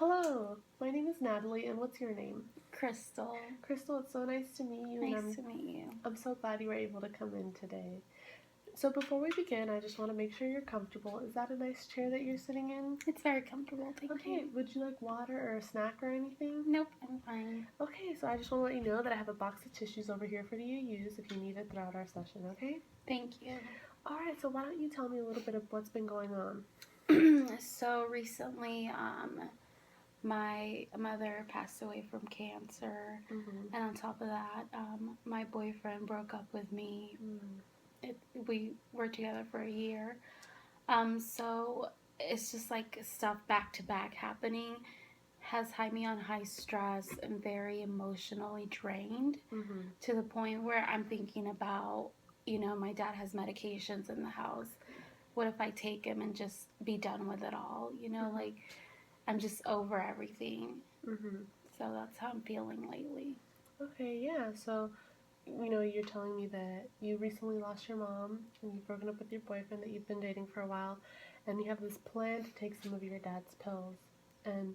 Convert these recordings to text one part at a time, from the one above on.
Hello, my name is Natalie, and what's your name? Crystal. Crystal, it's so nice to meet you, and Nice to meet you. I'm so glad you were able to come in today. So before we begin, I just want to make sure you're comfortable. Is that a nice chair that you're sitting in? It's very comfortable, thank Okay, you. would you like water or a snack or anything? Nope, I'm fine. Okay, so I just want to let you know that I have a box of tissues over here for you to use if you need it throughout our session, okay? Thank you. Alright, so why don't you tell me a little bit of what's been going on? So recently, my mother passed away from cancer, Mm-hmm. and on top of that, my boyfriend broke up with me. We were together for a year. So it's just like stuff back to back happening has had me on high stress and very emotionally drained Mm-hmm. to the point where I'm thinking about, my dad has medications in the house. What if I take him and just be done with it all? Mm-hmm. Like I'm just over everything. Mm-hmm. So that's how I'm feeling lately. Okay, yeah, so you're telling me that you recently lost your mom and you've broken up with your boyfriend that you've been dating for a while, and you have this plan to take some of your dad's pills, and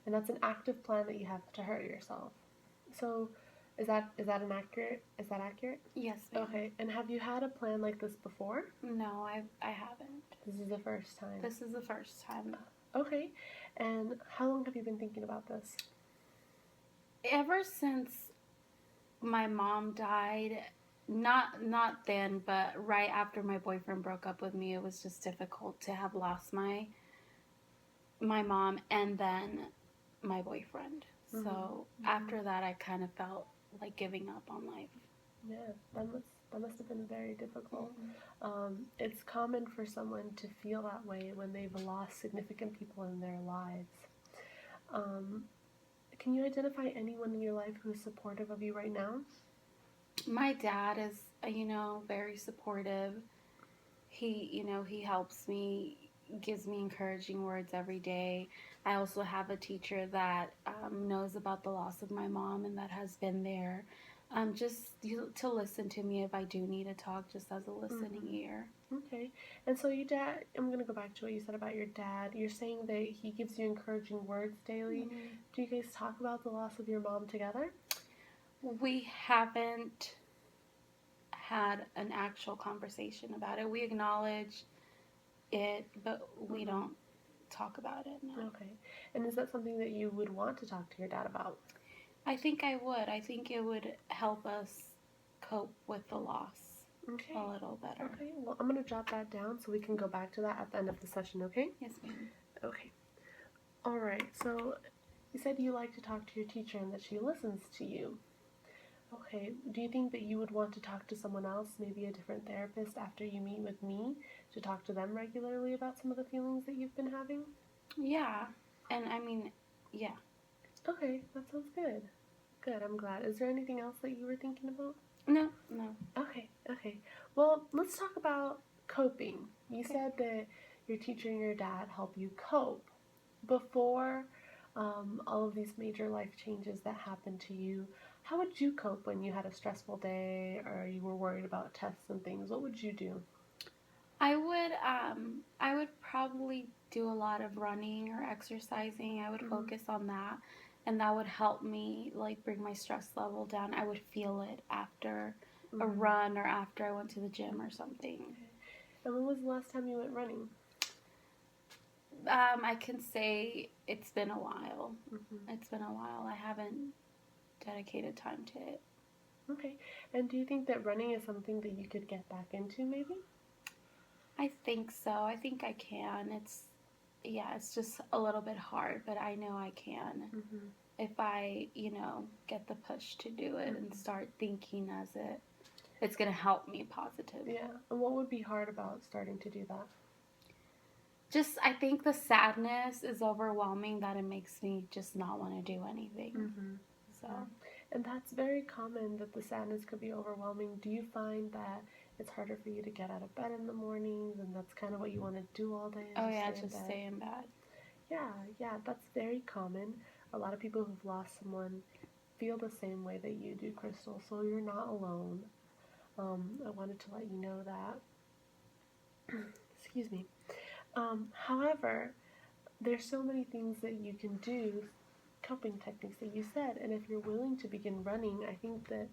that's an active plan that you have to hurt yourself. So, is that accurate? Yes, ma'am. Okay, and have you had a plan like this before? No, I haven't. This is the first time. This is the first time. Okay, and how long have you been thinking about this? Ever since my mom died, not then, but right after my boyfriend broke up with me, it was just difficult to have lost my mom and then my boyfriend. Mm-hmm. So after that, I kind of felt like giving up on life. Yeah, that must have been very difficult. Mm-hmm. It's common for someone to feel that way when they've lost significant people in their lives. Um, can you identify anyone in your life who is supportive of you right now? My dad is, very supportive. He helps me, gives me encouraging words every day. I also have a teacher that knows about the loss of my mom and that has been there, just to listen to me if I do need to talk, just as a listening ear. Okay. And so your dad, I'm going to go back to what you said about your dad. You're saying that he gives you encouraging words daily. Mm-hmm. Do you guys talk about the loss of your mom together? We haven't had an actual conversation about it. We acknowledge it, but we don't talk about it. No. Okay. And is that something that you would want to talk to your dad about? I think I would. I think it would help us cope with the loss Okay. a little better. Okay. Well, I'm going to jot that down so we can go back to that at the end of the session, okay? Yes, ma'am. Okay. All right. So you said you like to talk to your teacher and that she listens to you. Okay. Do you think that you would want to talk to someone else, maybe a different therapist, after you meet with me to talk to them regularly about some of the feelings that you've been having? Yeah. And I mean, yeah. Okay. That sounds good. Good. I'm glad. Is there anything else that you were thinking about? No. Okay. Okay. Well, let's talk about coping. You Okay. said that your teacher and your dad help you cope. Before all of these major life changes that happened to you, how would you cope when you had a stressful day or you were worried about tests and things? What would you do? I would probably do a lot of running or exercising. I would focus on that, and that would help me like bring my stress level down. I would feel it after a run or after I went to the gym or something. Okay. And when was the last time you went running? I can say it's been a while. Mm-hmm. It's been a while. I haven't dedicated time to it. Okay. And do you think that running is something that you could get back into maybe? I think so. I think I can. It's just a little bit hard, but I know I can. Mm-hmm. If I, get the push to do it and start thinking as it's going to help me positive. Yeah. And what would be hard about starting to do that? Just, I think the sadness is overwhelming that it makes me just not want to do anything. Mm-hmm. So. And that's very common that the sadness could be overwhelming. Do you find that it's harder for you to get out of bed in the mornings and that's kind of what you want to do all day? Oh, yeah, just stay in bed. Yeah, that's very common. A lot of people who've lost someone feel the same way that you do, Crystal, so you're not alone. I wanted to let you know that. Excuse me. However, there's so many things that you can do, coping techniques that you said, and if you're willing to begin running, I think that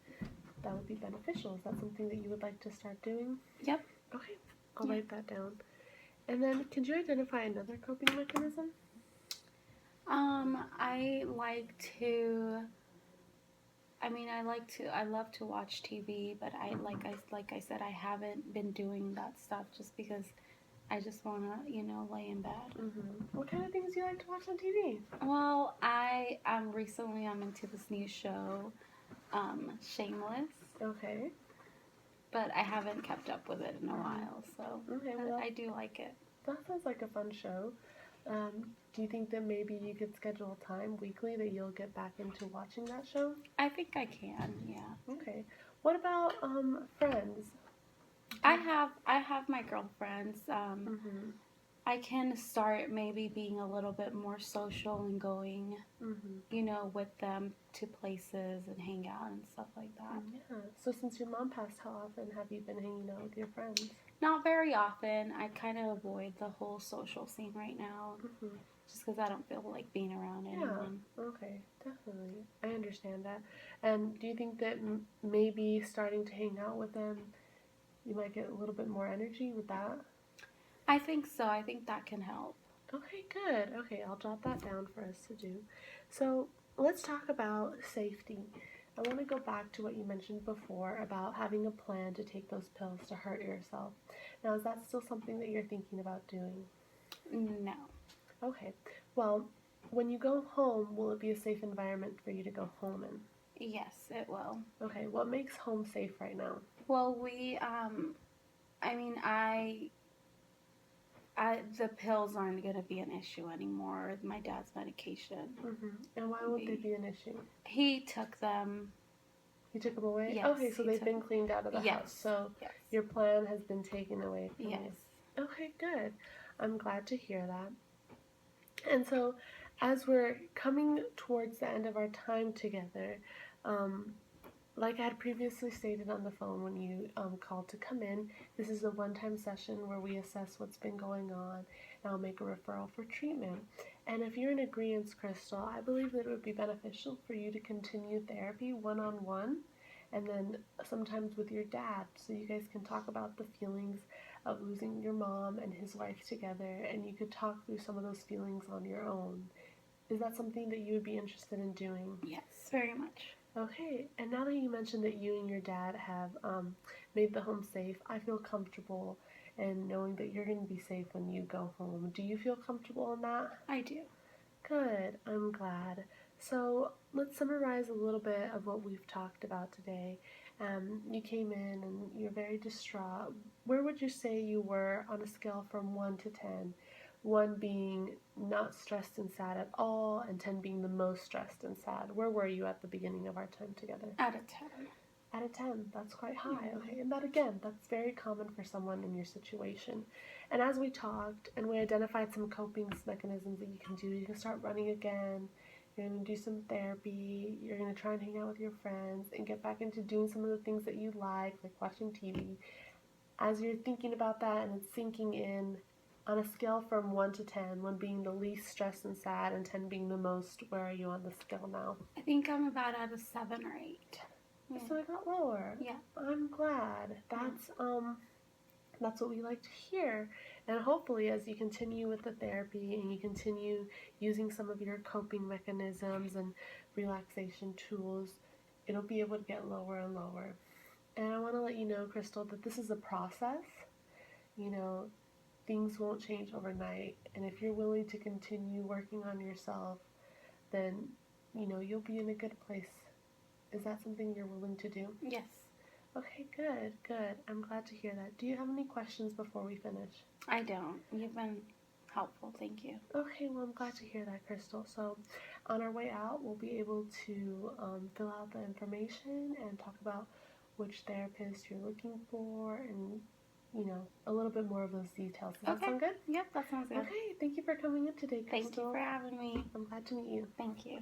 that would be beneficial. Is that something that you would like to start doing? Yep. Okay, I'll Yeah. write that down. And then, could you identify another coping mechanism? I like to. I love to watch TV, but like I said, I haven't been doing that stuff just because I just wanna, lay in bed. What kind of things do you like to watch on TV? Well, I'm into this new show, Shameless, Okay. but I haven't kept up with it in a while, so Okay, well, I do like it. that sounds like a fun show. Do you think that maybe you could schedule time weekly that you'll get back into watching that show? I think I can, yeah. Okay. What about Friends? I have my girlfriends. Mm-hmm. I can start maybe being a little bit more social and going, Mm-hmm. with them to places and hang out and stuff like that. Yeah. So since your mom passed, how often have you been hanging out with your friends? Not very often. I kind of avoid the whole social scene right now Mm-hmm. just because I don't feel like being around anyone. Okay, definitely. I understand that. And do you think that maybe starting to hang out with them, you might get a little bit more energy with that? I think so. I think that can help. Okay, good. Okay, I'll jot that down for us to do. So let's talk about safety. I want to go back to what you mentioned before about having a plan to take those pills to hurt yourself. Now, is that still something that you're thinking about doing? No. Okay. Well, when you go home, will it be a safe environment for you to go home in? Yes, it will. Okay, what makes home safe right now? Well, the pills aren't going to be an issue anymore. My dad's medication. And why would they be an issue? He took them. He took them away? Yes, Okay, so they've been cleaned out of the house. So yes. your plan has been taken away from Yes. you. Okay, good. I'm glad to hear that. And so, as we're coming towards the end of our time together, like I had previously stated on the phone when you called to come in, this is a one-time session where we assess what's been going on, and I'll make a referral for treatment. And if you're in agreement, Crystal, I believe that it would be beneficial for you to continue therapy one-on-one, and then sometimes with your dad, so you guys can talk about the feelings of losing your mom and his wife together, and you could talk through some of those feelings on your own. Is that something that you would be interested in doing? Yes, very much. Okay, and now that you mentioned that you and your dad have made the home safe, I feel comfortable in knowing that you're going to be safe when you go home. Do you feel comfortable in that? I do. Good, I'm glad. So let's summarize a little bit of what we've talked about today. You came in and you're very distraught. Where would you say you were on a scale from 1 to 10? 1 being not stressed and sad at all, and 10 being the most stressed and sad. Where were you at the beginning of our time together? Out of 10. Out of 10, that's quite high. Okay, and that again, that's very common for someone in your situation. And as we talked and we identified some coping mechanisms that you can start running again. You're going to do some therapy. You're going to try and hang out with your friends and get back into doing some of the things that you like watching TV. As you're thinking about that and it's sinking in, on a scale from 1 to 10, 1 being the least stressed and sad and 10 being the most, where are you on the scale now? I think I'm about at a 7 or 8. Yeah. So I got lower. Yeah. I'm glad. That's what we like to hear. And hopefully as you continue with the therapy and you continue using some of your coping mechanisms and relaxation tools, it'll be able to get lower and lower. And I want to let you know, Crystal, that this is a process. Things won't change overnight. And if you're willing to continue working on yourself, then, you'll be in a good place. Is that something you're willing to do? Yes. Okay, good. I'm glad to hear that. Do you have any questions before we finish? I don't. You've been helpful. Thank you. Okay, well, I'm glad to hear that, Crystal. So on our way out, we'll be able to fill out the information and talk about which therapist you're looking for and, a little bit more of those details. Does that sound good? Yep, that sounds good. Okay, thank you for coming in today, Crystal. Thank you for having me. I'm glad to meet you. Thank you.